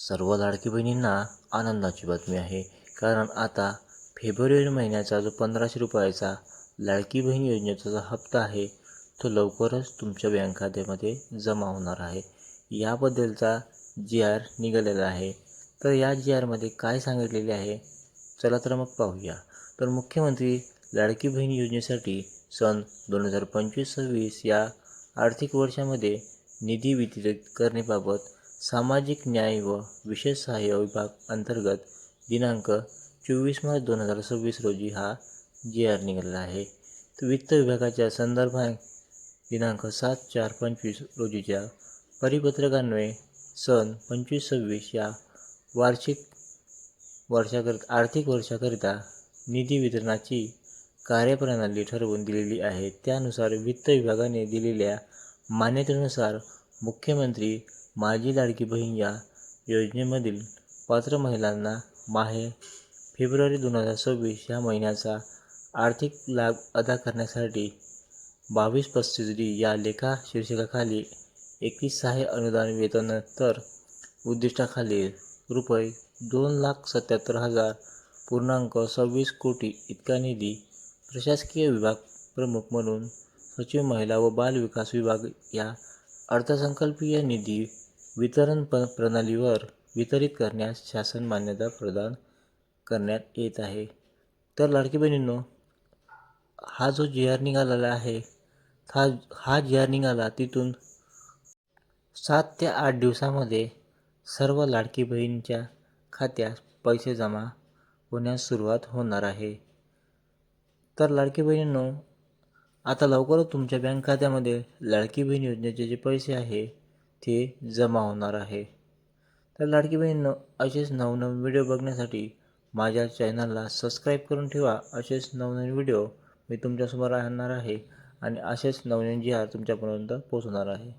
सर्व लाडकी बहिणींना आनंदाची बातमी आहे. कारण आता फेब्रुवारी महिन्याचा जो 1500 रुपयाचा लाडकी बहीण योजनेचा जो हप्ता आहे तो लवकरच तुमच्या बँक खात्यामध्ये जमा होणार आहे. याबद्दलचा जी.आर. निघालेला आहे. तर या जी.आरमध्ये काय सांगितलेले आहे, चला तर मग पाहूया. तर मुख्यमंत्री लाडकी बहीण योजनेसाठी सन 2025-26 या आर्थिक वर्षामध्ये निधी वितरित करण्याबाबत सामाजिक न्याय व विशेष सहाय्य विभाग अंतर्गत दिनांक 24 मार्च 2026 रोजी हा जी.आर. निघालेला आहे. तर वित्त विभागाच्या संदर्भात दिनांक 7/4/25 रोजीच्या परिपत्रकान्वये सन 25-26 या आर्थिक वर्षाकरिता निधी वितरणाची कार्यप्रणाली ठरवून दिलेली आहे. त्यानुसार वित्त विभागाने दिलेल्या मान्यतेनुसार मुख्यमंत्री माझी लाडकी बहीण या योजनेमधील पात्र महिलांना फेब्रुवारी 2026 या महिन्याचा आर्थिक लाभ अदा करण्यासाठी 2235D या लेखा शीर्षकाखाली 31 सहाय्य अनुदान वेतन तर उद्दिष्टाखाली रुपये 2,77,000.26 कोटी इतका निधी प्रशासकीय विभाग प्रमुख म्हणून सचिव महिला व बाल विकास विभाग या अर्थसंकल्पीय निधी वितरण प्रणालीवर वितरित करण्यास शासन मान्यता प्रदान करण्यात येत आहे. तर लाडकी बहिणींनो, हा जो जी.आर. निघालेला आहे हा जी.आर. निघाला तिथून 7 ते 8 दिवसामध्ये सर्व लाडकी बहिणींच्या खात्यात पैसे जमा होण्यास सुरुवात होणार आहे. तर लाडकी बहिणींनो, आता लवकरच तुमच्या बँक खात्यामध्ये लाडकी बहीण योजनेचे जे पैसे आहे ते जमा होणार आहे. तर लाडकी बहिणींनो, असेच नवनवीन व्हिडिओ बघण्यासाठी माझ्या चॅनलला सबस्क्राईब करून ठेवा. असेच नवनवीन व्हिडिओ मी तुमच्यासमोर आणणार आहे आणि असेच नवनवीन जी.आर. तुमच्यापर्यंत पोहोचवणार आहे.